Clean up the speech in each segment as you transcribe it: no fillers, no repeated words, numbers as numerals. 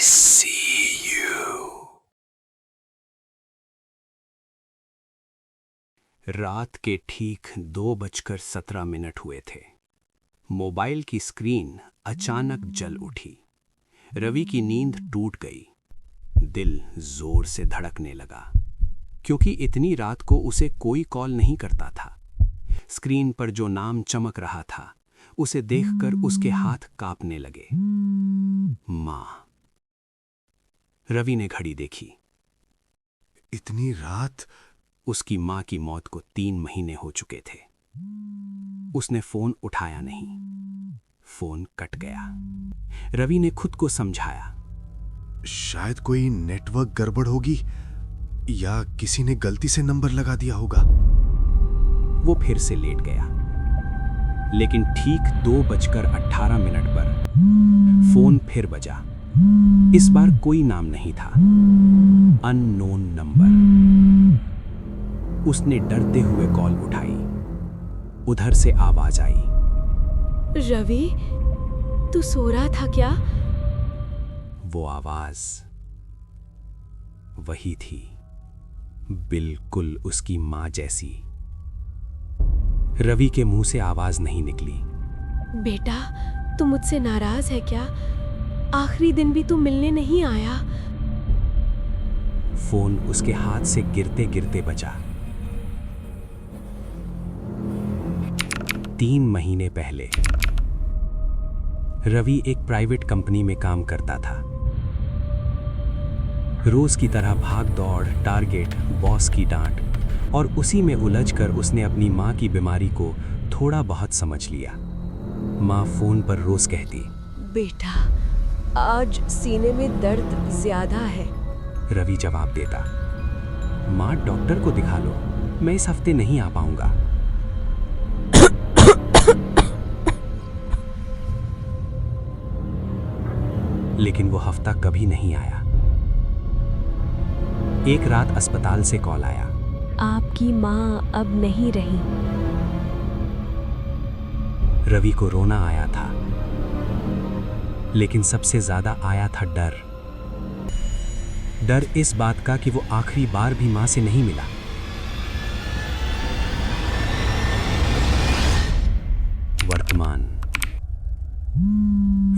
see you. रात के ठीक 2:17 हुए थे। मोबाइल की स्क्रीन अचानक जल उठी। रवि की नींद टूट गई। दिल जोर से धड़कने लगा, क्योंकि इतनी रात को उसे कोई कॉल नहीं करता था। स्क्रीन पर जो नाम चमक रहा था, उसे देखकर उसके हाथ कांपने लगे। मां। रवि ने घड़ी देखी। इतनी रात? उसकी मां की मौत को 3 महीने हो चुके थे। उसने फोन उठाया नहीं। फोन कट गया। रवि ने खुद को समझाया, शायद कोई नेटवर्क गड़बड़ होगी या किसी ने गलती से नंबर लगा दिया होगा। वो फिर से लेट गया। लेकिन ठीक 2:18 पर फोन फिर बजा। इस बार कोई नाम नहीं था। Unknown number. उसने डरते हुए कॉल उठाई। उधर से आवाज आई, रवि, तू सो रहा था क्या? वो आवाज वही थी, बिल्कुल उसकी मां जैसी। रवि के मुंह से आवाज नहीं निकली। बेटा, तू मुझसे नाराज है क्या? आखिरी दिन भी तू मिलने नहीं आया। फोन उसके हाथ से गिरते गिरते बजा। 3 महीने पहले रवि एक प्राइवेट कंपनी में काम करता था। रोज की तरह भाग दौड़, टारगेट, बॉस की डांट, और उसी में उलझकर उसने अपनी मां की बीमारी को थोड़ा बहुत समझ लिया। मां फोन पर रोज कहती, बेटा, आज सीने में दर्द ज्यादा है। रवि जवाब देता, मां, डॉक्टर को दिखा लो, मैं इस हफ्ते नहीं आ पाऊंगा। लेकिन वो हफ्ता कभी नहीं आया। एक रात अस्पताल से कॉल आया, आपकी माँ अब नहीं रही। रवि को रोना आया था, लेकिन सबसे ज्यादा आया था डर। डर इस बात का कि वो आखिरी बार भी मां से नहीं मिला। वर्तमान।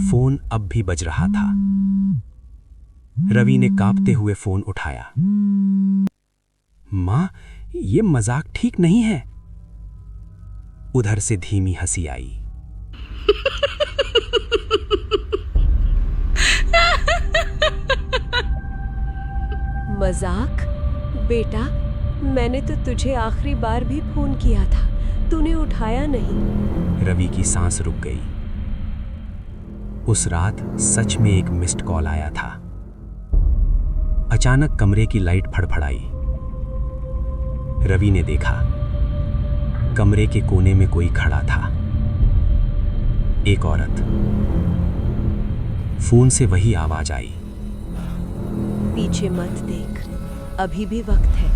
फोन अब भी बज रहा था। रवि ने कांपते हुए फोन उठाया। मां, ये मजाक ठीक नहीं है। उधर से धीमी हंसी आई। मजाक? बेटा, मैंने तो तुझे आखिरी बार भी फोन किया था, तूने उठाया नहीं। रवि की सांस रुक गई। उस रात सच में एक मिस्ड कॉल आया था। अचानक कमरे की लाइट फड़फड़ाई। रवि ने देखा, कमरे के कोने में कोई खड़ा था। एक औरत। फोन से वही आवाज आई, पीछे मत देख, अभी भी वक्त है।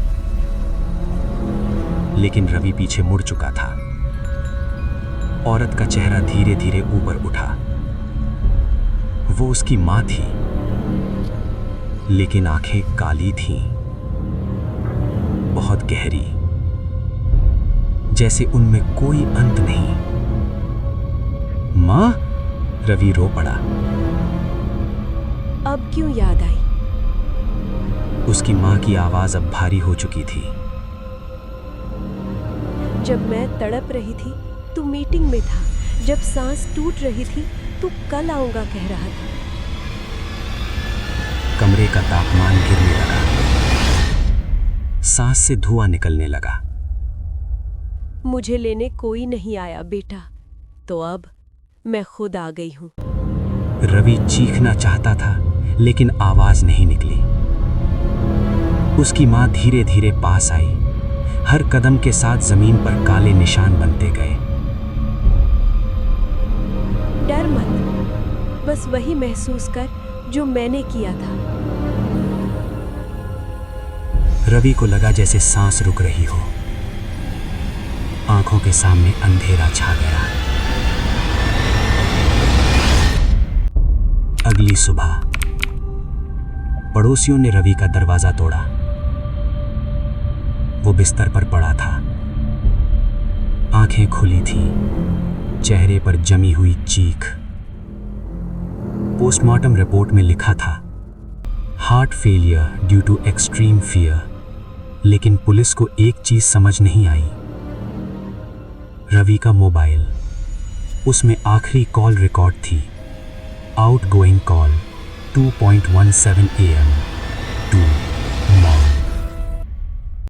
लेकिन रवि पीछे मुड़ चुका था। औरत का चेहरा धीरे धीरे ऊपर उठा। वो उसकी मां थी, लेकिन आंखें काली थीं, बहुत गहरी, जैसे उनमें कोई अंत नहीं। मां? रवि रो पड़ा। अब क्यों याद आई? उसकी मां की आवाज अब भारी हो चुकी थी। जब मैं तड़प रही थी, तू मीटिंग में था। जब सांस टूट रही थी, तू कल आऊंगा कह रहा था। कमरे का तापमान गिरने लगा। सांस से धुआं निकलने लगा। मुझे लेने कोई नहीं आया बेटा, तो अब मैं खुद आ गई हूं। रवि चीखना चाहता था, लेकिन आवाज नहीं निकली। उसकी मां धीरे धीरे पास आई। हर कदम के साथ जमीन पर काले निशान बनते गए। डर मत, बस वही महसूस कर जो मैंने किया था। रवि को लगा जैसे सांस रुक रही हो। आंखों के सामने अंधेरा छा गया। अगली सुबह पड़ोसियों ने रवि का दरवाजा तोड़ा। वो बिस्तर पर पड़ा था, आंखें खुली थी, चेहरे पर जमी हुई चीख। पोस्टमार्टम रिपोर्ट में लिखा था heart failure due to extreme fear, लेकिन पुलिस को एक चीज समझ नहीं आई। रवि का मोबाइल, उसमें आखिरी कॉल रिकॉर्ड थी, आउटगोइंग कॉल 2:17 AM to